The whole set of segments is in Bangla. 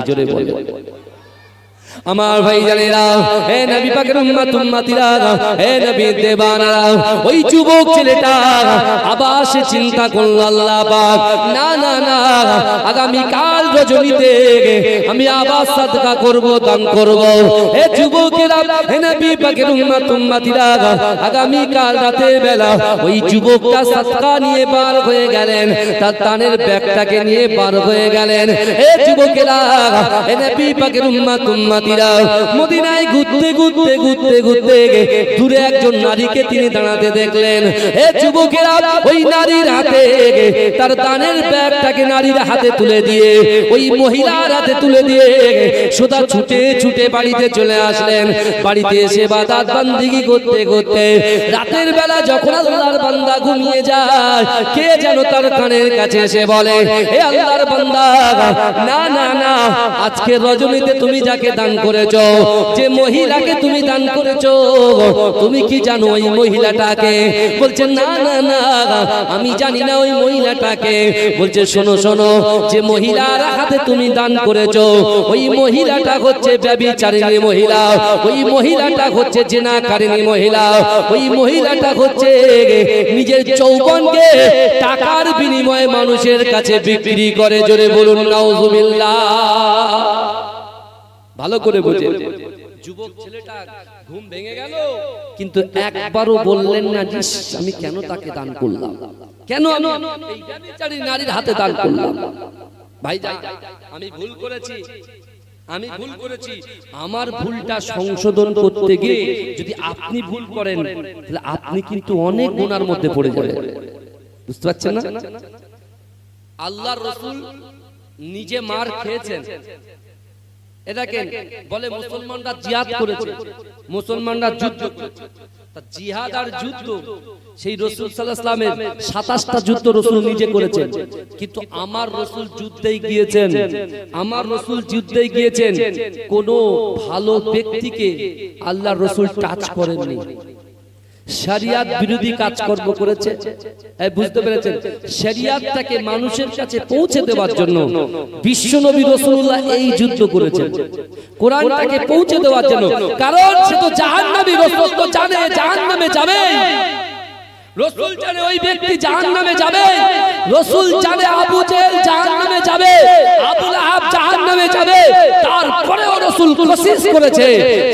জোরে বলে আমার ভাই জানেরা, হে নবী পাকের উম্মত উম্মতিরা, হে নবী দেবানারা, ওই যুবক ছেলেটা আবার সে চিন্তা করল, আল্লাহ পাক না না না, আগামী কাল রজনীতে আমি আবার সাদকা করব, দান করব। হে যুবকেরা, হে নবী পাকের উম্মত উম্মতিরা, আগামী কাল রাতের বেলা ওই যুবকটা সাদকা নিয়ে বার হয়ে গেলেন, তার দানের ব্যাগটাকে নিয়ে বার হয়ে গেলেন। হে যুবকেরা, হে নবী পাকের উম্মত উম্মতিরা, মদিনায় ঘুরতে ঘুরতে ঘুরতে ঘুরতে দূরে একজন নারীকে তিনি দাঁড়াতে দেখলেন। এ যুবকেরা, ওই নারীর হাতে তার দানের ব্যাগটাকে নারীর হাতে তুলে দিয়ে, ওই মহিলার হাতে তুলে দিয়ে সোজা ছুটে ছুটে বাড়িতে চলে আসলেন। বাড়িতে এসে ইবাদত বান্দিগি করতে করতে রাতের বেলা যখন আল্লাহর বান্দা ঘুমিয়ে যায়, কে যেন তার কানের কাছে এসে বলে, হে আল্লাহর বান্দা, না না না, আজকে রজনীতে তুমি যাকে দান করেছো, যে মহিলাকে তুমি দান করেছো, তুমি কি জানো ওই মহিলাটাকে? বলছে না না না, আমি জানি না ওই মহিলাটাকে। বলছে শোনো শোনো, যে মহিলার হাতে তুমি দান করেছো, ওই মহিলাটা হচ্ছে ব্যভিচারিণী মহিলা, ওই মহিলাটা হচ্ছে জিনাকারিণী মহিলা, ওই মহিলাটা হচ্ছে নিজের যৌবনকে টাকার বিনিময়ে মানুষের কাছে বিক্রি করে। জোরে বলুন নাউজুবিল্লাহ। ভালো করে বোঝে। যুবক ছেলেটা ঘুম ভেঙে গেল, কিন্তু একবারও বললেন না যে আমি কেন তাকে দান করলাম, কেন আমি এই ব্যভিচারী নারীর হাতে দান করলাম। ভাই যাই, আমি ভুল করেছি, আমি ভুল করেছি। আমার ভুলটা সংশোধন করতে গিয়ে যদি আপনি ভুল করেন, তাহলে আপনি কিন্তু অনেক গুনার মধ্যে পড়ে যাবেন। বুঝতে পারছেন না? আল্লাহর রাসূল নিজে মার খেয়েছেন। এটাকে বলে মুসলমানরা জিহাদ করেছে, মুসলমানরা যুদ্ধ করেছে। তা জিহাদ আর যুদ্ধ, সেই রাসূল সাল্লাল্লাহু আলাইহি ওয়াসাল্লামের 27টা যুদ্ধ রাসূল নিজে করেছেন, কিন্তু আমার রাসূল যুদ্ধেই গিয়েছেন, আমার রাসূল যুদ্ধেই গিয়েছেন, কোন ভালো ব্যক্তিকে আল্লাহর রাসূল টাচ করেননি। শরিয়াত বিরোধী কাজকর্ম করেছে। বুঝতে পেরেছেন? শরিয়াতটাকে মানুষের কাছে পৌঁছে দেওয়ার জন্য বিশ্বনবী রাসূলুল্লাহ এই যুদ্ধ করেছেন, কোরআনটাকে পৌঁছে দেওয়ার জন্য। কারণ সে তো জাহান্নামী, রাসূল তো জানে জাহান্নামে যাবে, রাসূল জানে ওই ব্যক্তি জাহান্নামে যাবে, রাসূল জানে আবু জেহেল জাহান্নামে যাবে, আবু লাহাব জাহান্নামে যাবে। তারপরেও রাসূল কোশিশ করেছে,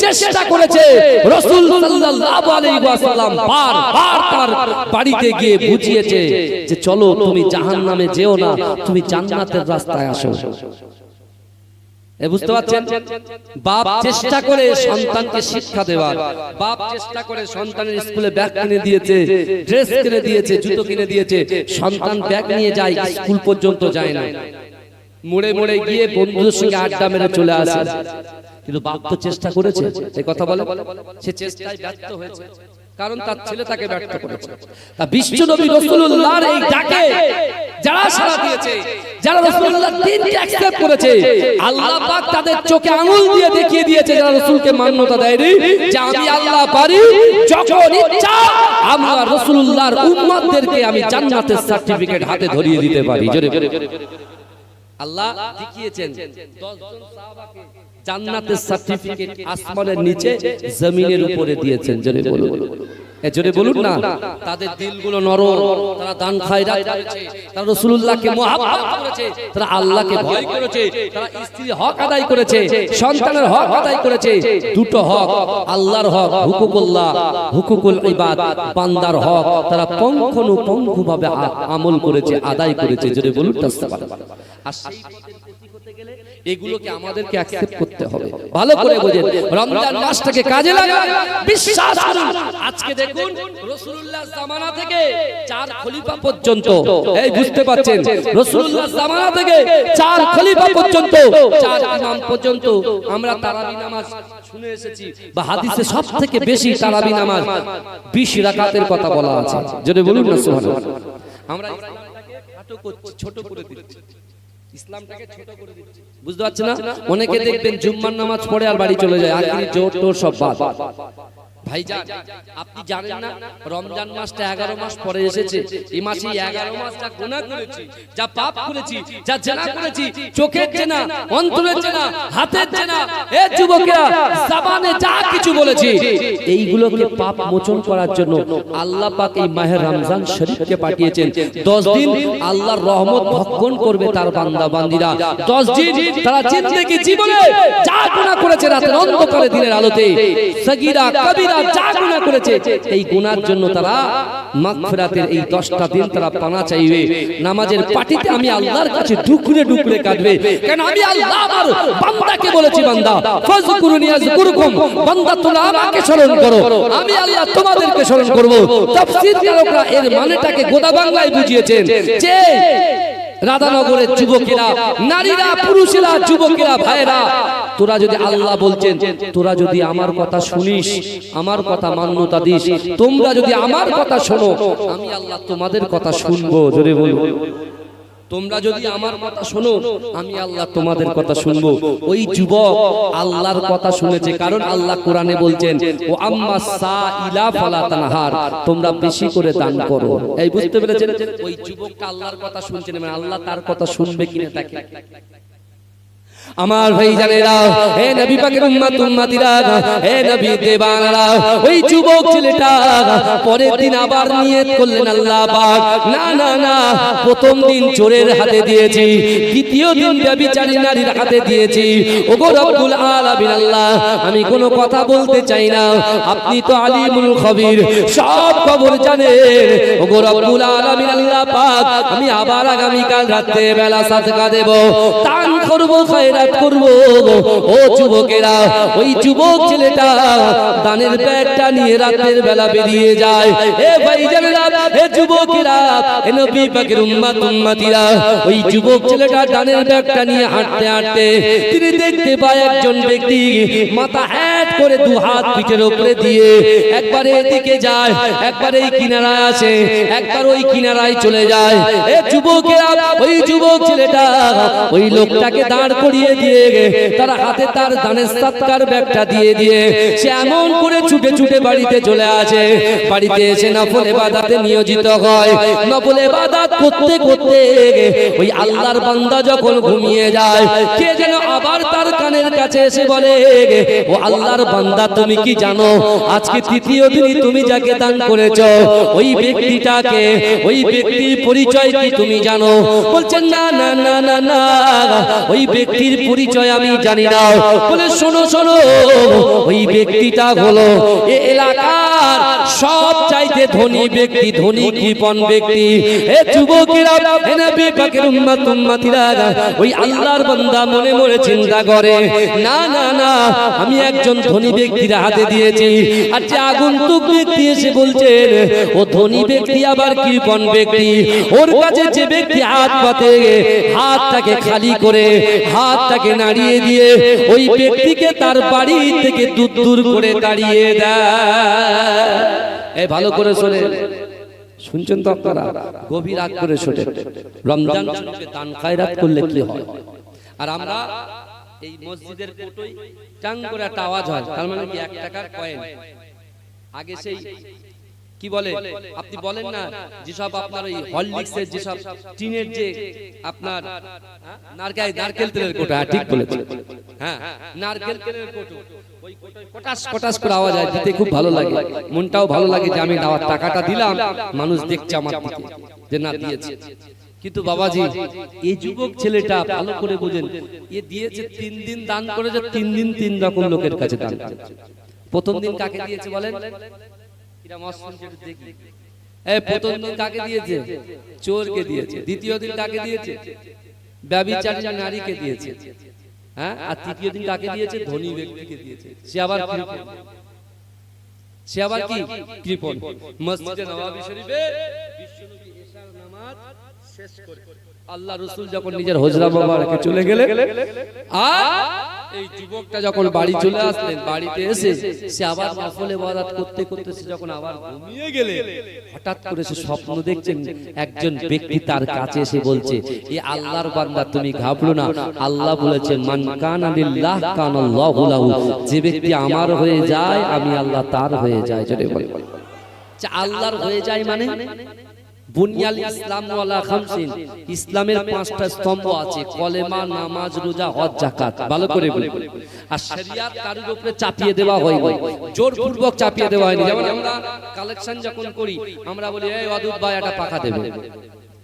চেষ্টা করেছে। রাসূল সাল্লাল্লাহু আলাইহি ওয়াসাল্লাম বারবার তার বাড়িতে গিয়ে বুঝিয়েছে যে চলো তুমি জাহান্নামে যেও না, তুমি জান্নাতের রাস্তায় আসো। বুঝতে পারছেন? বাপ চেষ্টা করে সন্তানকে শিক্ষা দেওয়ার, বাপ চেষ্টা করে সন্তানের স্কুলে ব্যাগ কিনে দিয়েছে, ড্রেস কিনে দিয়েছে, জুতো কিনে দিয়েছে, সন্তান ব্যাগ নিয়ে যায়, স্কুল পর্যন্ত যায় না, মোড়ে মোড়ে গিয়ে বন্ধুদের সঙ্গে আড্ডা মেরে চলে আসে। কিন্তু বাপ তো চেষ্টা করেছে, এই কথা বলে, সে চেষ্টায় ব্যর্থ হয়েছে, কারণ তার ছেলে তাকে ব্যর্থ করেছে। তা বিশ্বনবী রাসূলুল্লাহর এই ডাকে যারা সাড়া দিয়েছে, যারা রাসূলুল্লাহর দ্বীনকে অ্যাকসেপ্ট করেছে, আল্লাহ পাক তাদের চোখে আঙুল দিয়ে দেখিয়ে দিয়েছে, যারা রাসূলকে মান্যতা দেয়নি, যে আমি আল্লাহ পারি যখন ইচ্ছা আমরা রাসূলুল্লাহর উম্মতদেরকে আমি জান্নাতের সার্টিফিকেট হাতে ধরিয়ে দিতে পারি। জোরে আল্লাহ দেখিয়েছেন 10 জন সাহাবাকে জান্নাতের সার্টিফিকেট আসমানের নিচে জমিনের উপরে দিয়েছেন। জোরে বলুন, জোরে বলুন না। তাদের দিলগুলো নরম, তারা দান খয়রাত করেছে, তারা রাসূলুল্লাহকে মহব্বত করেছে, তারা আল্লাহকে ভয় করেছে, তারা স্ত্রীর হক আদায় করেছে, সন্তানের হক আদায় করেছে। দুটো হক, আল্লাহর হক হুকুকুল্লাহ, হুকুকুল ইবাদ, বান্দার হক, তারা পঙ্খানুপঙ্খভাবে আমল করেছে, আদায় করেছে। জোরে বলুন তাসবিহ। আর সেই হতে গেলে এগুলোকে আমাদেরকে অ্যাকসেপ্ট করতে হবে। ভালো করে বুঝেন, রমজান মাসটাকে কাজে লাগান, বিশ্বাস করুন। আজকে দেখুন রাসূলুল্লাহ জামানা থেকে 4 খলিফা পর্যন্ত, এই বুঝতে পাচ্ছেন, রাসূলুল্লাহ জামানা থেকে 4 খলিফা পর্যন্ত, 4 ইমাম পর্যন্ত আমরা তারাবি নামাজ শুনে এসেছি, বা হাদিসে সবথেকে বেশি তারাবি নামাজ 20 রাকাতের কথা বলা আছে। যদি বলুন না সুবহানাল্লাহ। আমরা ইসলামটাকে ছোট করে দিচ্ছি, ইসলামটাকে ছোট করে দিচ্ছি। বুঝতে পারছেন না? অনেকে দেখবেন জুম্মার নামাজ পড়ে আর বাড়ি চলে যায়, আখেরি জোর টোর সব বাদ। ভাইজান আপনি জানেন না রমজান মাসটা 11 মাস পরে এসেছে। এই মাসে 11 মাস যা গুনাহ করেছি, যা পাপ করেছি, যা জেনা করেছি, চোখের জেনা, অন্তরের জেনা, হাতের জেনা, এ যুবকেরা জবানে যা কিছু বলেছি, এইগুলোকে পাপ মোচন করার জন্য আল্লাহ পাক এই মাহে রমজান শরীফকে পাঠিয়েছেন। 10 দিন আল্লাহর রহমত ভক্ষণ করবে তার বান্দা বান্দীরা। 10 দিন তারা জিন্দেগি জীবনে যা গুনাহ করেছে রাতের অন্ধকারে দিনের আলোতে, সগীরা কবিরা যা গুনাহ করেছে, এই গুনার জন্য তারা মাগফিরাতের এই 10টা দিন তারা পানা চাইবে। নামাজের পাটিতে আমি আল্লাহর কাছে ডুকরে ডুকরে কাঁদবে, কারণ আমি আল্লাহ আমার বান্দাকে বলেছি, বান্দা ফাযকুরুনি আযকুরকুম, বান্দা তোমরা আমাকে স্মরণ করো, আমি আল্লাহ তোমাদেরকে স্মরণ করব। তাফসীরকারকরা এর মানেটাকে গোদা বাংলায় বুঝিয়েছেন যে রাধানগরের যুবকেরা, নারীরা, পুরুষেরা, যুবকেরা, ভাইরা, তোরা যদি আল্লাহ বলছেন, তোরা যদি আমার কথা শুনিস, আমার কথা মান্যতা দিস, তোমরা যদি আমার কথা শোনো, আমি আল্লাহ তোমাদের কথা শুনবো। জোরে বলবো, তোমরা যদি আমার কথা শোনো, আমি আল্লাহ তোমাদের কথা শুনবো। ওই যুবক আল্লাহর কথা শুনেছে, কারণ আল্লাহ কোরআনে বলছেন, ও আম্মা সাইলা ফালা তানহার, তোমরা বেশি করে দান করো। এই বুঝতে পেরেছেন? ওই যুবকটা আল্লাহর কথা শুনছেন, মানে আল্লাহ তার কথা শুনবে কিনা তাকে। আমার ভাইজানেরা, হে নবী পাকের উম্মত উম্মতিরা, হে নবী দেবানরা, ওই যুবক ছেলেটা পরের দিন আবার নিয়ত করলেন, আল্লাহ পাক না না না, প্রথম দিন চোরের হাতে দিয়েছি, দ্বিতীয় দিন ব্যভিচারী নারীর হাতে দিয়েছি, ওগো রব্বুল আলামিন আল্লাহ, আমি কোনো কথা বলতে চাই না, আপনি তো আলিমুল খবীর, সব খবর জানেন। ওগো রব্বুল আলামিন আল্লাহ পাক, আমি আবার আগামী কাল রাতে বেলা সাদকা দেব, দান করব, খায়রাত করব। ও যুবকেরা, ওই যুবক ছেলেটা দানের ব্যাগটা নিয়ে রাতের বেলা বেরিয়ে যায়। এ ভাইজানেরা, এ যুবকেরা, এ নবী পাকের উম্মত উম্মতিরা, ওই যুবক ছেলেটা দানের ব্যাগটা নিয়ে হাঁটতে হাঁটতে তিনি দেখতে পায় একজন ব্যক্তি মাথা হ্যাট করে দু হাত পিঠের উপরে দিয়ে একবার এদিকে যায়, একবার এই কিনারায় আসে, একবার ওই কিনারায় চলে যায়। এ যুবকেরা, ওই যুবক ছেলেটা ওই লোকটাকে দাঁড় করিয়ে দিয়ে তার হাতে তার দানের সৎকার ব্যাগটা দিয়ে দিয়ে সে এমন করে ছুটে ছুটে বাড়িতে চলে আসে। বাড়িতে এসে নফল ইবাদতে নিয়োজিত হয়। নফল ইবাদত করতে করতে ওই আল্লাহর বান্দা যখন ঘুমিয়ে যায়, কে যেন আবার তার কানের কাছে এসে বলে, ও আল্লাহর বান্দা, তুমি কি জানো আজকে তৃতীয় দিনই তুমি যাকে দান করেছো, ওই ব্যক্তিটাকে, ওই ব্যক্তির পরিচয় কি তুমি জানো? বলছেন না না না না না, ওই ব্যক্তির পরিচয় আমি জানি না। বলে শোনো শোনো, ওই ব্যক্তিটা হলো এই এলাকার সব চাইতে ধনী ব্যক্তি, ধনী কৃপণ ব্যক্তি। এ যুবকেরা, হে নবী পাকের উম্মত উম্মতিরা, ওই আল্লাহর বান্দা মনে মনে চিন্তা করে, না না না, আমি একজন ধনী ব্যক্তির হাতে দিয়েছি, আর যে আগন্তুক ব্যক্তি এসে বলছেন ও ধনী ব্যক্তি আবার কৃপণ ব্যক্তি, ওর কাছে যে ব্যক্তি হাত পাতে, হাতটাকে খালি করে হাতটাকে নাড়িয়ে দিয়ে ওই ব্যক্তিকে তার বাড়ি থেকে দূর দূর করে তাড়িয়ে দেয়। এই ভালো করে শুনে শুনছেন তো আপনারা? গভীর রাগ করে শোনে। রমজান শরীফে দান খায়রাত করলে কি হয়? আর আমরা এই মসজিদের কোটোই টাং করে একটা আওয়াজ হয়, তার মানে কি 1 টাকার কয়েন। আগে সেই কি বলে, আপনি বলেন না যেসব আপনার ওই হরলিক্সের যেসব টিনের যে আপনার নারকেল তেলের কোটা, ঠিক বলেছেন, হ্যাঁ নারকেল তেলের কোটো, ওই কোটোয় কটাস কটাস করে আওয়াজ হয়, দিতে খুব ভালো লাগে, মনটাও ভালো লাগে যে আমি দেওয়ার টাকাটা দিলাম, মানুষ দেখছে আমার দিকে যে না দিয়েছে। কিন্তু বাবাজি, এই যুবক ছেলেটা ভালো করে বুঝেন, এ দিয়েছে 3 দিন দান করেছে, 3 দিন 3 রকম লোকের কাছে দান করেছে। প্রথম দিন কাকে দিয়েছে বলেন? প্রথম দিন কাকে দিয়েছে? চোরকে দিয়েছে। দ্বিতীয় দিন কাকে দিয়েছে? ব্যভিচারী নারীকে দিয়েছে। হ্যাঁ, আর তৃতীয় দিন কাকে দিয়েছে? ধনী ব্যক্তিকে দিয়েছে। সে আবার কি কৃপণ। মসজিদে নববী শরীফে বিশ্বনবী এশার নামাজ শেষ করে আল্লাহ রাসূল যখন নিজের হুজরা মোবারকে চলে গেলেন, আর এই যুবকটা যখন বাড়ি চলে আসলেন, বাড়িতে এসে সে আবার নফল ইবাদত করতে করতে সে যখন আবার ঘুমিয়ে গেলে হঠাৎ করে সে স্বপ্ন দেখছেন একজন ব্যক্তি তার কাছে এসে বলছে, এই আল্লাহর বান্দা তুমি ঘাবড়ো না, আল্লাহ বলেছেন মান কানা লিল্লাহ কানাল্লাহু লাহু, যে ব্যক্তি আমার হয়ে যায় আমি আল্লাহ তার হয়ে যায়। জোরে বলে যে আল্লাহর হয়ে যায় মানে বুনিয়াল ইসলাম ওয়ালা খামসিন, ইসলামের 5টা স্তম্ভ আছে, কলেমা, নামাজ, রোজা, হজ, যাকাত। ভালো করে বলি, আর শরিয়াত কারোর উপরে চাপিয়ে দেওয়া হয়নি, জোরপূর্বক চাপিয়ে দেওয়া হয়নি। যেমন আমরা কালেকশন যখন করি আমরা বলি এই ওয়াদুদ ভাই একটা পাখা দেবে,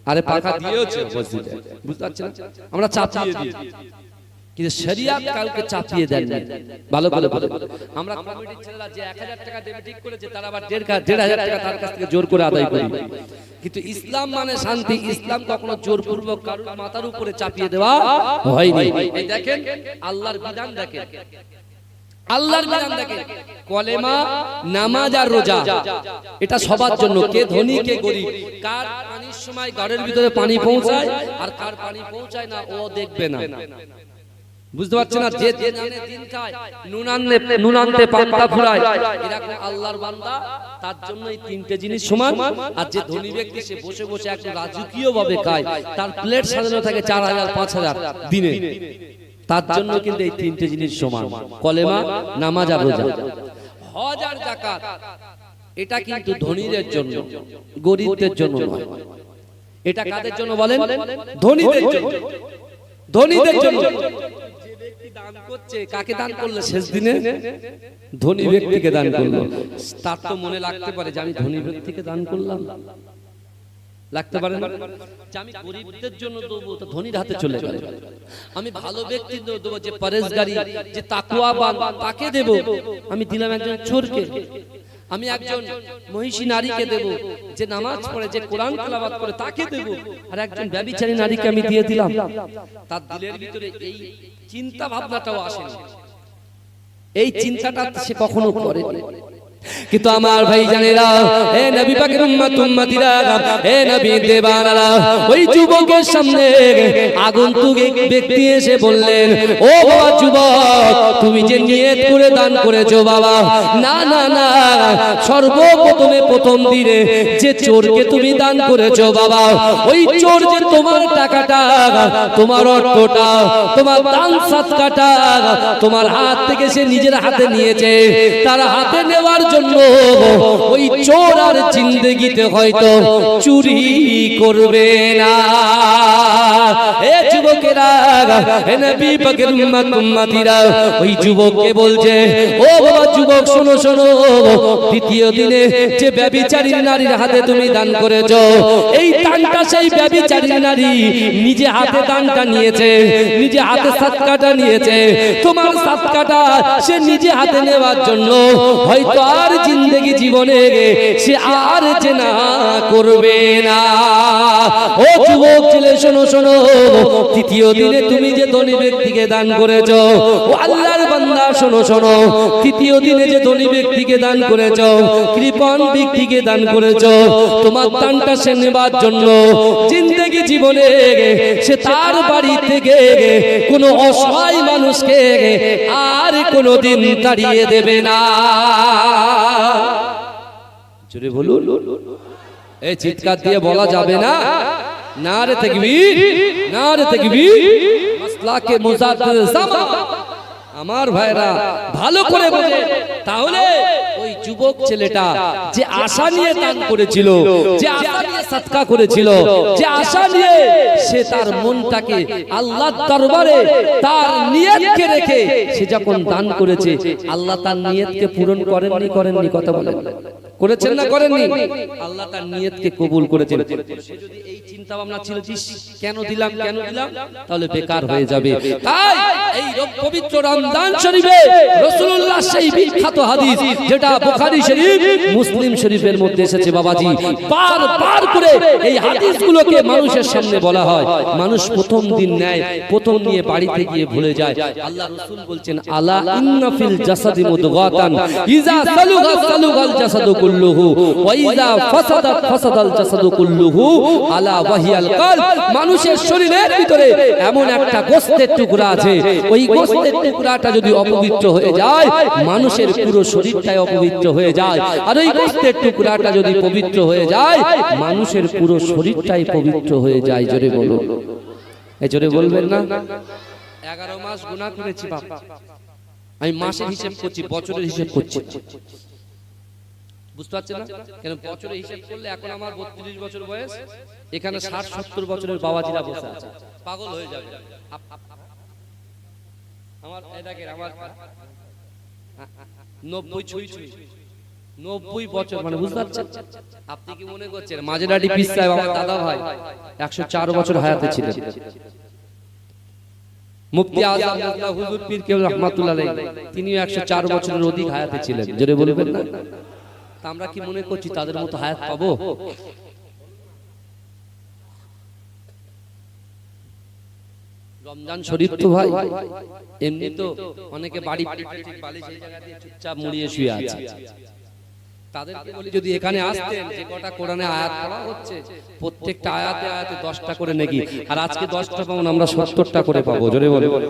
আরে পাখা দিয়েছে মসজিদে, বুঝতে পারছেন, আমরা চাপিয়ে দিই, কিন্তু শরিয়াত কাউকে চাপিয়ে দেন না। ভালো করে বলে আমরা কমিটির ছেলেরা যে 1000 টাকা দেবে ঠিক করেছে, তারা আবার 1500 টাকা তার কাছ থেকে জোর করে আদায় করি। কিন্তু ইসলাম মানে শান্তি, ইসলাম কখনো জোরপূর্বক কারোর মাথার উপরে চাপিয়ে দেওয়া হয়নি। এই দেখেন আল্লাহর বিধান, দেখেন আল্লাহর বিধান, দেখেন কলেমা, নামাজ আর রোজা, এটা সবার জন্য, কে ধনী কে গরিব, কার পানির সময় ঘরের ভিতরে পানি পৌঁছায় আর কার পানি পৌঁছায় না ও দেখবে না, বুঝতে পারছেন না? যে দিন খায় নুন আনতে পান্তা ফুরায়, এরকম আল্লাহর বান্দা, তার জন্য এই 3টে জিনিস সমান। আর যে ধনী ব্যক্তি সে বসে বসে একটু রাজকীয় ভাবে খায়, তার প্লেট সাজানো থাকে 4000 5000 দিনে, তার জন্য কিন্তু এই 3টে জিনিস সমান, কলেমা, নামাজ আর রোজা। হজ আর যাকাত এটা কিন্তু ধনীদের জন্য, গরিবদের জন্য নয়। এটা কাদের জন্য বলেন? ধনীদের জন্য, ধনীদের জন্য। দান করছে, কাকে দান করলো? শেষ দিনে ধনী ব্যক্তিকে দান করলো। তার তো মনে লাগতে পারে যে আমি ধনী ব্যক্তিকে দান করলাম, লাগতে পারে না যে আমি গরিবদের জন্য দেবো, তো ধনীর হাতে চলে গেল। আমি ভালো ব্যক্তি দেবো, যে পরেশগারী, যে তাকওয়াবান, তাকে দেব। আমি দিলাম একজন চোরকে, আমি একজন মহিষী নারীকে দেব, যে নামাজ পড়ে, যে কোরআন তেলাওয়াত করে, তাকে দেব। আর একজন ব্যভিচারী নারীকে আমি দিয়ে দিলাম। তার দিলের ভিতরে এই চিন্তা ভাবনাটাও আসেনি, এই চিন্তাটা সে কখনো করেনি। কিন্তু আমার ভাই জানেরা, হে নবী পাকের উম্মত উম্মতিরা, হে নবী দেবানারা, ওই যুবকের সামনে আগন্তুক এক ব্যক্তি এসে বললেন, ও বাবা যুবক, তুমি যে নিয়ত করে দান করেছো বাবা, না না না, সর্বপ্রথমে প্রথম দিনে যে চোরকে তুমি দান করেছো বাবা, ওই চোর যে তোমার টাকাটা, তোমার অর্থটা, তোমার দান সাদকাটা তোমার হাত থেকে সে নিজের হাতে নিয়েছে, তার হাতে নেওয়ার জন্য ওই চোর আর জিন্দেগিতে হয়তো চুরি করবে না। এ যুবকেরা, হে নবী পাকের উম্মত উম্মতিরা, ওই যুবককে বলছে, ও বাবা যুবক শোনো শোনো, দ্বিতীয় দিনে যে ব্যভিচারী নারীর হাতে তুমি দান করেছো, এই দানটা সেই ব্যভিচারী নারী নিজে হাতে দানটা নিয়েছে, নিজে হাতে সাদকাটা নিয়েছে, তোমার সাদকাটা সে নিজে হাতে নেওয়ার জন্য হয়তো আর জিন্দেগি জীবনে সে আর জেনা করবে না। ও যুবক ছেলে শোনো শোনো, তৃতীয় দিনে তুমি যে ধনী ব্যক্তিকে দান করেছো, ও আল্লাহর বান্দা শোনো শোনো, তৃতীয় দিনে যে ধনী ব্যক্তিকে দান করেছো, কৃপণ ব্যক্তিকে দান করেছো, তোমার দানটা সে নেবার জন্য জিন্দেগি জীবনে সে তার বাড়ি থেকে কোনো অসহায় মানুষকে আর কোনোদিন তাড়িয়ে দেবে না। জোরে বলুন, এই চিৎকার দিয়ে বলা যাবে না, নারে তাকবীর, নারে তাকবীর, মাসলাকে মুজাদ্দিদ জামা। আমার ভাইরা ভালো করে বোঝে, তাহলে ওই যুবক ছেলেটা যে আশা নিয়ে দান করেছিল, যে আশা নিয়ে সাদকা করেছিল, যে আশা নিয়ে সে তার মনটাকে আল্লাহর দরবারে তার নিয়তকে রেখে সে যখন দান করেছে, আল্লাহ তার নিয়তকে পূরণ করেননি, করেননি? কথা বলেন, করেছেন না করেননি? আল্লাহ তার নিয়তকে কবুল করেছেন। সে যদি এই চিন্তা ভাবনা ছিল যে কেন দিলাম কেন দিলাম, তাহলে বেকার হয়ে যাবে। তাই এই পবিত্র রমজান শরীফে রাসূলুল্লাহ সেই বিখ্যাত হাদিস, যেটা বুখারী শরীফ, মুসলিম শরীফের মধ্যে এসেছে বাবাজি, বারবার করে এই হাদিসগুলোকে মানুষের সামনে বলা হয়। মানুষ প্রথম দিন নেয়, প্রথম নিয়ে বাড়িতে গিয়ে ভুলে যায়। আল্লাহ রাসূল বলছেন, আলা ইন্না ফিল জাসাদি মুদগাতান ইযা সালুগা সালুগাল জাসাদু কুল্লুহু ওয়া ইযা ফাসাদাত ফাসাদাল জাসাদু কুল্লুহু আলা ওয়াহিয়াল কলব, মানুষের শরীরের ভিতরে এমন একটা গোশতের টুকরা আছে, ওই গোশতের টুকরাটা যদি অপবিত্র হয়ে যায় মানুষের পুরো শরীরটাই অপবিত্র হয়ে যায়। আর ওই গোশতের টুকরাটা যদি পবিত্র হয়ে যায় মানুষের পুরো শরীরটাই পবিত্র হয়ে যায়। জোরে বলুন, এই জোরে বলবেন না? 11 মাস গুনাহ করেছি বাপ, আমি মাসের হিসাব করছি, বছরের হিসাব করছি। বুঝতে পারছেন না? কেন বছরের হিসাব করলে এখন আমার 32 বছর বয়স, এখানে 60-70 বছরের বাবাজিরা বসে আছে, পাগল হয়ে যাবে। আমার এটাকে আমার 90 বছর, মানে বুঝতে পারছেন? আপনি কি মনে করছেন মাঝেরাটি পীর সাহেব আমার দাদা ভাই 104 বছর হায়াতে ছিলেন। মুফতি আযম আল্লাহ হুজুর পীর কেবল রাহমাতুল্লাহ আলাইহি তিনিও 104 বছরের অধিক হায়াতে ছিলেন। জোরে বলবেন না? তা আমরা কি মনে করছি তাদের মতো হায়াত পাবো? রমজান শরীফ তো ভাই এমনি তো অনেকে বাড়ি বালিশ এই জায়গা দিয়ে চুপচাপ মুড়িয়ে শুয়ে আছে, তাদেরকে বলি যদি এখানে আসতেন, যে কটা কোরআনে আয়াত পড়া হচ্ছে প্রত্যেকটা আয়াতে আয়াতে 10টা করে নেকি, আর আজকে 10টা পাবো আমরা 70টা করে পাবো। জোরে বলবেন,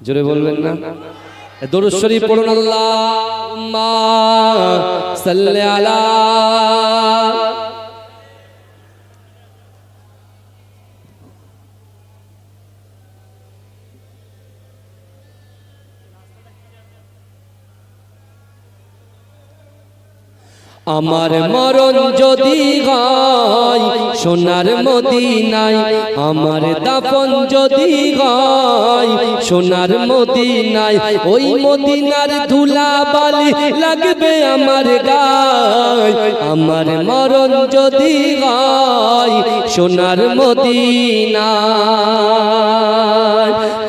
জোরে বলবেন না? দরুদ শরীফ পড়ুন, আল্লাহুম্মা সাল্লি আলা। আমার মরণ যদি হয় সোনার মদিনায়, আমার দাফন যদি হয় সোনার মদিনায়, ওই মদিনার ধুলা বালি লাগবে আমার গায়। আমার মরণ যদি হয় সোনার মদিনায়,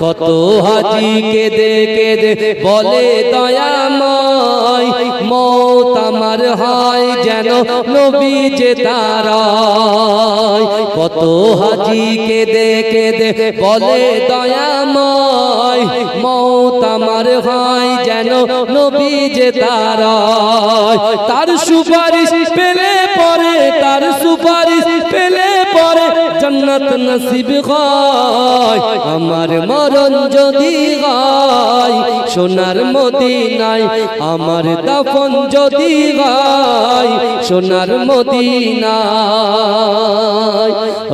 কত হাজি কেঁদে কেঁদে বলে দয়াময়, মওত আমার হয় যেন নবী যে তারায়। কত হাজি কেঁদে কেঁদে বলে দয়াময়, মওত আমার হয় যেন নবী যে তারায়। তার সুপারিশ পেলে পরে, তার সুপারিশ পেলে পরে জান্নাত নসিব হয়। আমার মরণ যদি হয় সোনার মদিনায়, আমার দাফন যদি হয় সোনার মদিনায়।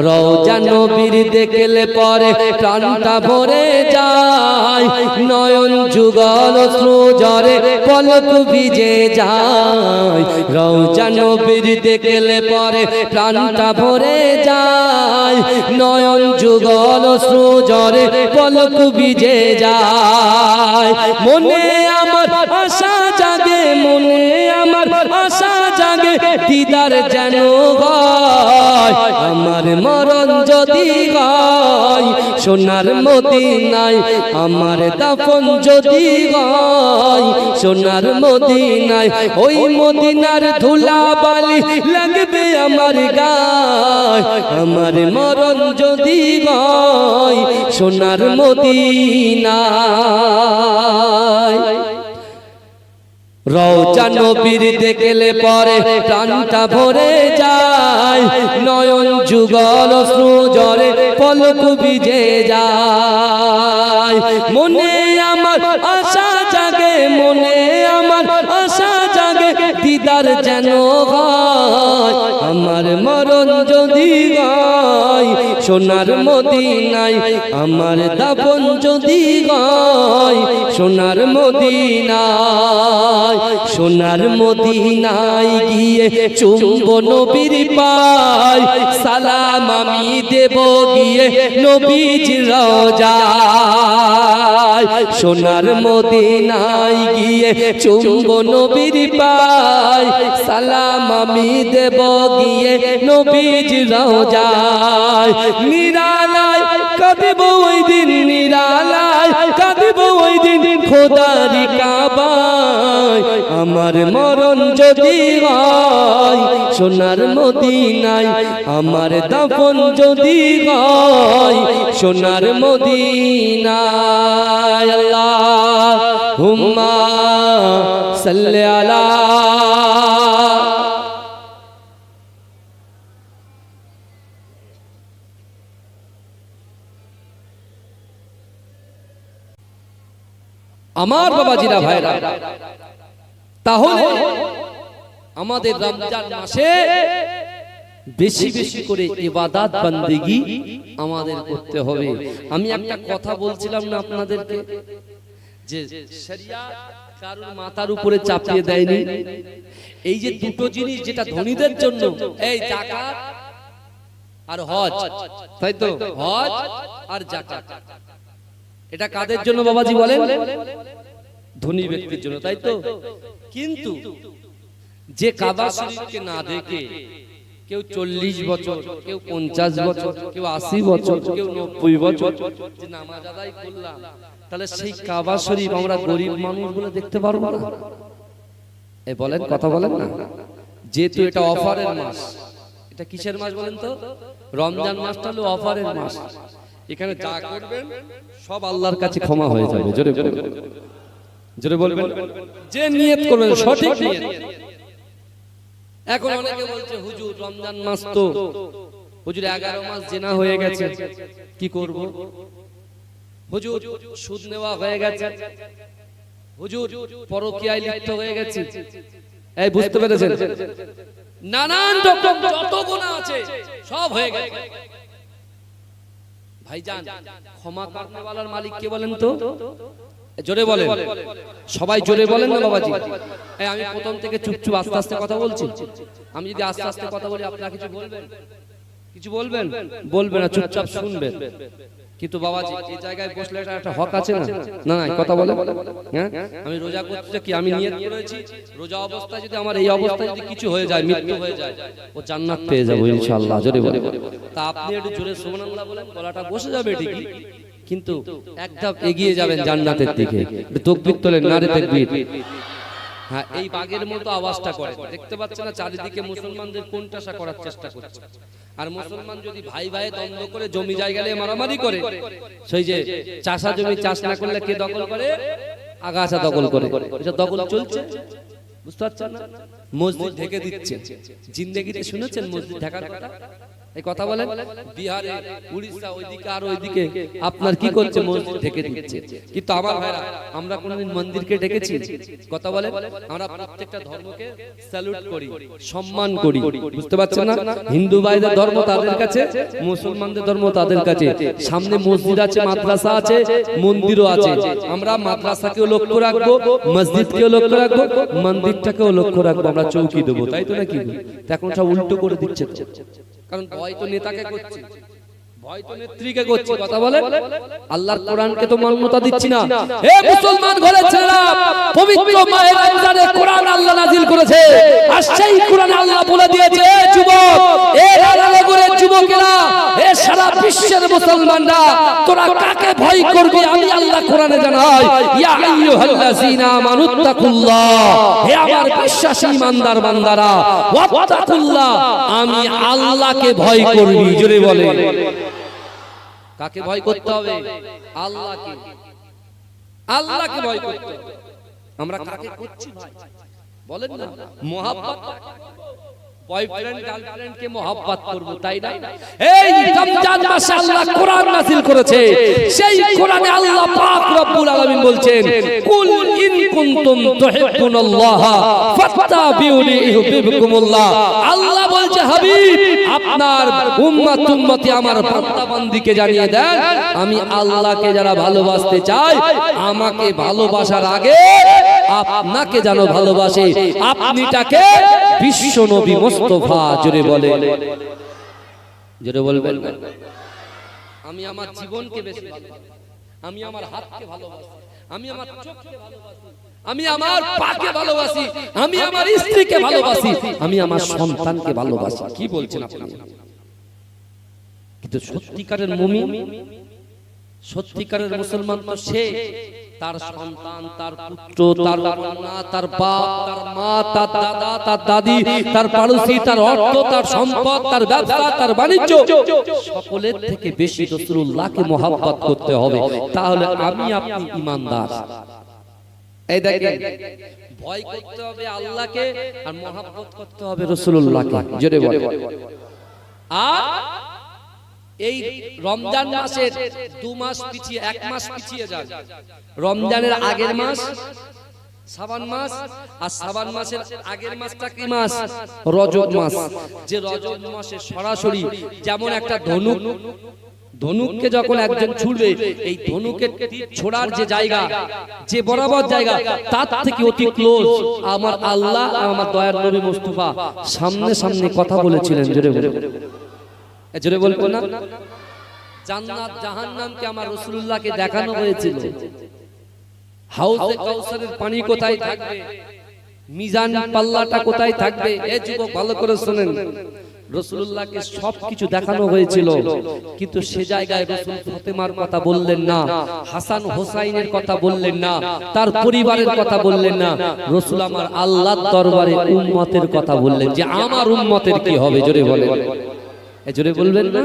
রওজা নবীর দেখলে পরে প্রাণটা ভরে যায়, নয়ন যুগল অশ্রুজরে পলক ভিজে যায়। রওজা নবীর দেখলে পরে প্রাণটা ভরে যায়, নয়ন যুগল অশ্রুজরে পলক ভিজে যায়। মনে আমার আশা জাগে, মনে আমার আশা জাগে, দিদার যেন হয়। আমার মরণ যদি হয় সোনার মদিনায়, আমার দাফন যদি হয় সোনার মদিনায়, ওই মদিনার ধুলা বালি লাগবে আমার গায়। আমার মরণ যদি হয় সোনার মদিনায়। রওজা নবীর দেখলে পরে প্রাণটা ভরে যায়, নয়ন যুগল অশ্রুজরে পলক ভিজে যায়। মনে আমার আশা জাগে, মনে আমার আশা জাগে, দিদার যেন হয়। আমার মরণ যদি হয় সোনার মদিনায়, আমার দাফন যদি হয় সোনার মদিনায়। সোনার মদিনায় গিয়ে চুম্ব নবীর পায়, সালাম আমি দেব গিয়ে নবীজির রওজায়। সোনার মদিনায় গিয়ে চুম্ব নবীর পায়, সালাম আমি দেব গিয়ে নবীজির রওজায়। নিরালায় কাঁদব ওই দিন, নিরালায় কাঁদব ওই দিন খোদার কাবায়। আমার মরণ যদি হয় সোনার মদিনায়, আমার দাফন যদি হয় সোনার মদিনায়। আল্লাহুম্মা সাল্লি আলা। আমার বাবাজিরা ভাইরা, তাহলে আমাদের রমজান মাসে বেশি বেশি করে ইবাদত বান্দেগি আমাদের করতে হবে। আমি একটা কথা বলছিলাম না আপনাদেরকে, যে শরিয়াত কারোর মাথার উপরে চাপিয়ে দেয়নি। এই যে দুটো জিনিস যেটা ধনীদের জন্য, এই যাকাত আর হজ, তাই তো, হজ আর যাকাত, এটা কাদের জন্য বাবাজি বলেন? ধনী ব্যক্তির জন্য, তাই তো। কিন্তু যে কাবা শরীফকে না দেখে কেউ 40 বছর, কেউ 50 বছর, কেউ 80 বছর, কেউ 90 বছর যে নামাজ আদায় করলাম, তাহলে সেই কাবা শরীফ আমরা গরিব মানুষগুলো দেখতে পারবো না? এই বলেন, কথা বলেন না। যেহেতু এটা অফারের মাস, এটা কিসের মাস বলেন তো? রমজান মাসটা হলো অফারের মাস। এখানে যা করবেন সব আল্লাহর কাছে ক্ষমা হয়ে যাবে। জোরে বলবেন, জোরে বলবেন, যে নিয়ত করবেন সঠিক নিয়ত। এখন অনেকে বলছে হুজুর রমজান মাস তো, হুজুর 11 মাস জেনা হয়ে গেছে, কি করব? হুজুর সুদ নেওয়া হয়ে গেছে, হুজুর পরকীয়ায় লিপ্ত হয়ে গেছে। এই বুঝতে পেরেছেন? নানান রকম যত গুনাহ আছে সব হয়ে গেছে। ভাইজান, ক্ষমা করনে ওয়ালার মালিক কে বলেন তো? জোরে বলেন, সবাই জোরে বলেন না বাবাজি। এই আমি প্রথম থেকে চুপচুপ আস্তে আস্তে কথা বলছি। আমি যদি আস্তে আস্তে কথা বলি আপনারা কিছু বলবেন? কিছু বলবেন? বলবেন না, চুপচাপ শুনবেন। কিন্তু বাবাজি এই জায়গায় বসলে একটা হক আছে না? না না, কথা বলে। হ্যাঁ, আমি রোজা করতে কি আমি নিয়ত করেছি রোজা অবস্থায় যদি আমার এই অবস্থায় যদি কিছু হয়ে যায়, মৃত্যু হয়ে যায়, ও জান্নাত পেয়ে যাবো ইনশাআল্লাহ। জোরে বলে। তা আপনি একটু জোরে সুবহানাল্লাহ বলেন, গলাটা বসে যাবে ঠিকই, কিন্তু এক ধাপ এগিয়ে যাবেন জান্নাতের দিকে। তাকবীর তোলেন, নারে তাকবীর। হ্যাঁ, এই বাগের মতো আওয়াজটা করে। দেখতে পাচ্ছেন না চারিদিকে মুসলমানদের কোণঠাসা করার চেষ্টা করছে। আর মুসলমান যদি ভাই ভাই দ্বন্দ্ব করে জমি জায়গা নিয়ে মারামারি করে, সেই যে চাষা জমি চাষ না করলে কে দখল করে? আগাছা দখল করে। এটা দখল চলছে, বুঝতে পারছেন না? মসজিদ ঢেকে দিচ্ছে। জিন্দেগিতে শুনেছেন মসজিদ ঢাকার কথা? এই কথা বলেন। বিহারে, উড়িষ্যা, ওইদিকে আর ওইদিকে আপনার কি করছে? মসজিদ ঢেকে দিচ্ছে। কিন্তু আমার ভাইরা, আমরা কোনদিন মন্দিরকে ঢেকেছি? কথা বলেন। আমরা প্রত্যেকটা ধর্মকে স্যালুট করি, সম্মান করি, বুঝতে পারছেন না? হিন্দু ভাইদের ধর্ম তাদের কাছে, মুসলমানদের ধর্ম তাদের কাছে। সামনে মসজিদ আছে, মাদ্রাসা আছে, মন্দিরও আছে। আমরা মাদ্রাসাকেও লক্ষ্য রাখবো, মসজিদকেও লক্ষ্য রাখবো, মন্দিরটাকেও লক্ষ্য রাখবো। আমরা চৌকি দেবো, তাই তো নাকি? এখন সব উল্টো করে দিচ্ছে। কারণ ভয় তো নেতাকে করছি, ভয় তো নেত্রীকে করছি। কথা বলে। আল্লাহর কোরআনকে তো মান্যতা দিচ্ছি না। হে মুসলমান ঘরের ছেলেরা, পবিত্র মাহে রমজানে কোরআন আল্লাহ নাযিল করেছে। আর সেই কোরআনে আল্লাহ বলে দিয়েছে, যুবক, এ রানানগরের যুবকেরা, এ সারা বিশ্বের মুসলমানরা, তোরা কাকে ভয় করবি? আমি আল্লাহ কোরআনে জানাই, ইয়া আইয়ুহাল্লাযিনা আমানুত্তাকুল্লাহ, হে আমার বিশ্বাসী ইমানদার বান্দারা, ওয়াত্তাকুল্লাহ, আমি আল্লাহকে ভয় করবি। জোরে বলে। কাকে ভয় করতে হবে? আল্লাহকে। আল্লাহকে ভয় করতে হবে। আমরা কাকে করছি ভাই বলেন না? মোহাব্বত, বয়ফ্রেন্ড গার্লফ্রেন্ড কে মোহাব্বত করব, তাই না? এই রমজান মাসে আল্লাহ কোরআন নাযিল করেছে। সেই কোরআনে আল্লাহ পাক রব্বুল আলামিন বলছেন, কুল ইন কুনতুম তুহিব্বুনাল্লাহ ফাত্তাবিউনি ইউহিব্বুকুমুল্লাহ। আল্লাহ বলছে, হাবিব, আপনার উম্মতি আমার বান্দা বান্দীকে জানিয়ে দেন, আমি আল্লাহকে যারা ভালোবাসতে চায়, আমাকে ভালোবাসার আগে আপনাকে যেন ভালোবাসে। আপনি তাকে বিশ্ব নবী মুস্তাফা। জোরে বলে, জোরে বলবেন। আমি আমার জীবনকে বেশি ভালোবাসি, আমি আমার হাতকে ভালোবাসি, আমি আমার চোখকে ভালোবাসি, আমি আমার পাকে ভালোবাসি, আমি আমার স্ত্রীকে ভালোবাসি, আমি আমার সন্তানকে ভালোবাসি। কি বলছেন আপনি? কিন্তু সত্যিকারের মুমিন, সত্যিকারের মুসলমান তো সে, তার সন্তান, তার পুত্র, তার কন্যা, তার বাপ, তার মা, তার দাদা, তার দাদি, তার পাড়োশি, তার অর্থ, তার সম্পদ, তার ব্যবসা, তার বাণিজ্য, সকলের থেকে বেশি রাসূলুল্লাহকে মহব্বত করতে হবে। তাহলে আমি আপনি ঈমানদার। এই দেখেন, ভয় করতে হবে আল্লাহকে আর মহব্বত করতে হবে রাসূলুল্লাহকে। জোরে বলে। আর এই রমজান মাসের 2 মাস পিছিয়ে 1 মাস পিছিয়ে যায়। রমজানের আগের মাস শাবান মাস, আর শাবান মাসের আগের মাসটা কি মাস? রজব মাস। যে রজব মাসে সরাসরি যেমন একটা ধনুককে যখন একজন ছুড়বে, এই ধনুকের ছোড়ার যে জায়গা, যে বরাবর জায়গা, তার থেকে অতি ক্লোজ আমার আল্লাহ আর আমার দয়ার নবী মুস্তাফা সামনে সামনে কথা বলেছিলেন। জোরে বলে, জোরে বলবো না? জান্নাত জাহান্নামকে আমার রাসূলুল্লাহকে দেখানো হয়েছিল। হাউজে কাউসারের পানি কোথায় থাকবে, মিজান পাল্লাটা কোথায় থাকবে, এই যুবক ভালো করে শুনেন। রাসূলুল্লাহকে সবকিছু দেখানো হয়েছিল, কিন্তু সে জায়গায় রাসূল ফাতেমার কথা বললেন না, হাসান হোসাইনের কথা বললেন না, তার পরিবারের কথা বললেন না। রাসূল আমার আল্লাহর দরবারে উম্মতের কথা বললেন, যে আমার উম্মতের কি হবে। জোরে বলেন, জোরে বলবেন না?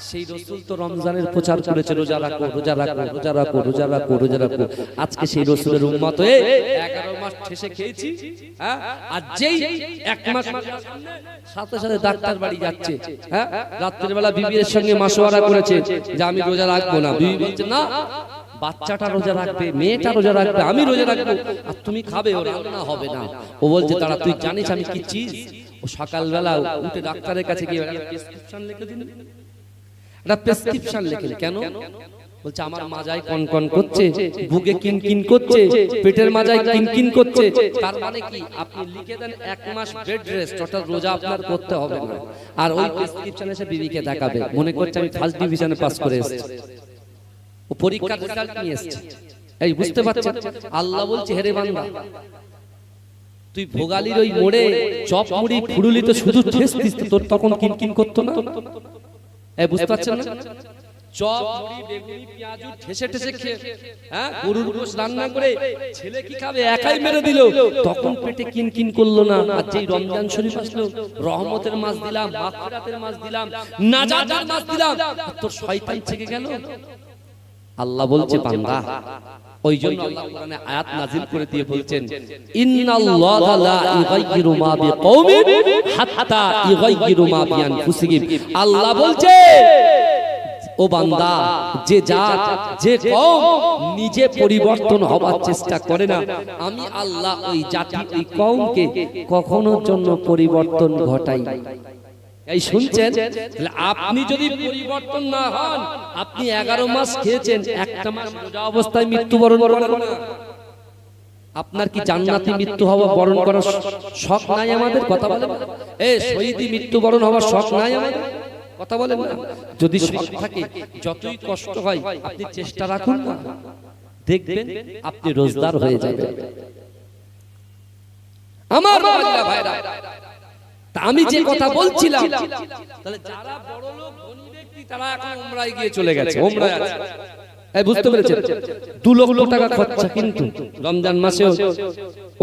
সেই রাসূল তো রমজানের প্রচার করেছে, রোজা রাখো, রোজা রাখো, রোজা রাখো, রোজা রাখো, রোজা রাখো। আজকে সেই রাসূলের উম্মত হয়ে 11 মাস ঠেসে খেয়েছি, হ্যাঁ? আর যেই 1 মাস সাথে সাথে ডাক্তার বাড়ি যাচ্ছে, হ্যাঁ? রাতের বেলা বিবির সঙ্গে মাশওয়ারা করেছে যে আমি রোজা রাখবো না। বিবি বলছে না, বাচ্চাটা রোজা রাখবে, মেয়েটা রোজা রাখবে, আমি রোজা রাখবো, আর তুমি খাবে, ও রান্না হবে না। ও বলছে তারা, তুই জানিস আমি কি চিজ? ও সকালবেলা উঠে ডাক্তারের কাছে গিয়ে প্রেসক্রিপশন লিখে দিন, একটা প্রেসক্রিপশন লিখেন। কেন? বলছে আমার মাজায় কনকন করছে, বুকে কিনকিন করছে, পেটের মাজায় কিনকিন করছে। তার মানে কি? আপনি লিখে দেন 1 মাস বেড রেস্ট, অর্থাৎ রোজা আপনার করতে হবে না। আর ওই প্রেসক্রিপশন এসে বিবিকে দেখাবে, মনে করছে আমি ফার্স্ট ডিভিশনে পাস করে এসেছি, ও পরীক্ষার রেজাল্ট নিয়ে এসেছে। এই বুঝতে পারছেন? আল্লাহ বলছে, হেরে বান্দা, তুই ভোগালির ওই মোড়ে চপ মুড়ি ফুড়ুলি তো শুধু ঠেস দিস, তোর তখন কিনকিন করতো না? এই বুঝতে পারছেন না? চপ মুড়ি বেগুনি পেঁয়াজু ঠেসে ঠেসে খেয়ে, হ্যাঁ, গরুর গোশত রান্না করে ছেলে কি খাবে, একাই মেরে দিল, তখন পেটে কিনকিন করলো না। আর যেই রমজান শরীফ আসলো, রহমতের মাস দিলাম, মাগফিরাতের মাস দিলাম, নাজাতের মাস দিলাম, তোর শয়তান থেকে গেল। আল্লাহ বলছে বান্দা, ওই জন্য আল্লাহ কোরআনে আয়াত নাযিল করে দিয়ে বলছেন, ইন্নাল্লাহা লা ইউগাইয়িরু মা বিকওমিন হাত্তা ইউগাইয়িরু মা বিআনফুসিহিম। আল্লাহ বলছে, ও বান্দা, যে জাত, যে কওম নিজে পরিবর্তন হবার চেষ্টা করে না, আমি আল্লাহ ওই জাতি, ওই কওমকে কখনোর জন্য পরিবর্তন ঘটাই। এই শুনছেন? আপনি যদি পরিবর্তন না হন, আপনি 11 মাস খেয়েছেন, একটা মাস রোজা অবস্থায় মৃত্যুবরণ করবেন না। আপনার কি জান্নাতি মৃত্যু হওয়া বরণ করার শখ নাই আমাদের? কথা বলেন। এই শহীদি মৃত্যুবরণ হওয়ার শখ নাই আমাদের? কথা বলেন না? যদি শখ থাকে, যতই কষ্ট হয়, আপনি চেষ্টা রাখুন না, দেখবেন আপনি রোজদার হয়ে যাবেন। আমার ভাইরা, আমি যে কথা বলছিলাম, তাহলে যারা বড় লোক ধনী ব্যক্তি, তারা এখন উমরায় গিয়ে চলে গেছে, উমরায় আছে। এই বুঝতে পেরেছেন? 2 লক্ষ টাকা খরচা, কিন্তু রমজান মাসেও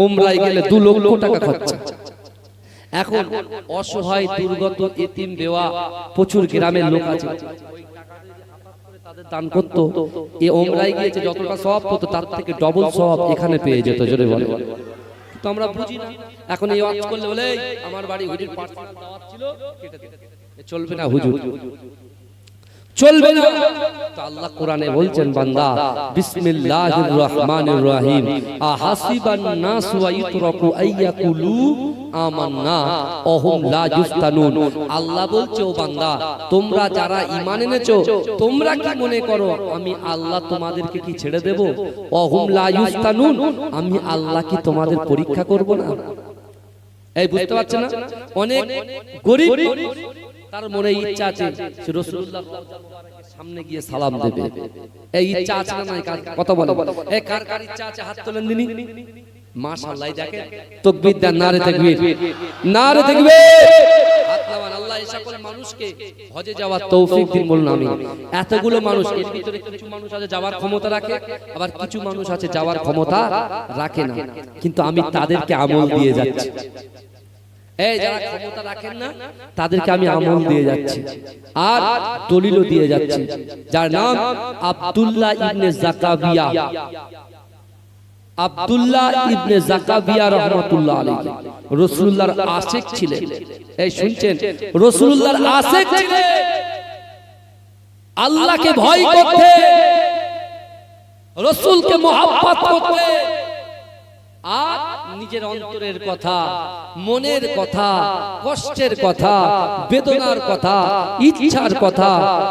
উমরায় গেলে 2 লক্ষ টাকা খরচা। এখন অসহায়, দুর্গত, এতিম, বেওয়া প্রচুর গ্রামের লোক আছে, তাদের দান করতো, এই উমরায় গিয়েছে যতটা সওয়াব হতো, তার থেকে ডবল সওয়াব এখানে পেয়ে যেত। জোরে বলে, তো আমরা বুঝি না। এখন এই ওয়াজ করলে বলে, আমার বাড়ি হুজুর পার্সোনাল দাওয়াত ছিল, চলবে না হুজুর, চলবে না। তো আল্লাহ কোরআনে বলছেন, বান্দা, বিসমিল্লাহির রহমানির রহিম, আহাসিবান নাস ওয়া ইতরাকু আইয়াকুলু আমান্না ওহুম লা ইফতানুন। আল্লাহ বলছে, ও বান্দা, তোমরা যারা ঈমান এনেছো, তোমরা কি মনে করো আমি আল্লাহ তোমাদেরকে কি ছেড়ে দেব? ওহুম লা ইফতানুন, আমি আল্লাহ কি তোমাদের পরীক্ষা করব না? এই বুঝতে পারছেন না? অনেক গরীব, তার মনে ইচ্ছা আছে রাসূলুল্লাহ সামনে গিয়ে সালাম দেবে, এই ইচ্ছা আছে না? কথা বলে, এই কার কার ইচ্ছা আছে? হাত তোলেন দিনি। মাশাআল্লাহ, দেখেন, তাকবীর দেন, নারে তাকবীর, নারে তাকবীর। হাত নামান। আল্লাহ এই সকল মানুষকে হজে যাওয়ার তৌফিক দিন, বলুন আমিন। এতগুলো মানুষ, এর ভিতরে কিছু মানুষ আছে যাওয়ার ক্ষমতা রাখে, আবার কিছু মানুষ আছে যাওয়ার ক্ষমতা রাখে না, কিন্তু আমি তাদেরকে আমল দিয়ে যাচ্ছি। এই যারা ক্ষমতা রাখেন না, তাদেরকে আমি আমল দিয়ে যাচ্ছি, আর দলিলও দিয়ে যাচ্ছি, যার নাম আব্দুল্লাহ ইবনে জাকাবিয়া। আব্দুল্লাহ ইবনে জাকাবিয়া রাহমাতুল্লাহ আলাইহি রাসূলুল্লাহর আশিক ছিলেন। এই শুনছেন? রাসূলুল্লাহর আশিক ছিলেন। আল্লাহকে ভয় করতে, রাসূলকে মহব্বত করতে, আর নিজের অন্তরের কথা, মনের কথা, কষ্টের কথা, বেদনার কথা, ইচ্ছার কথা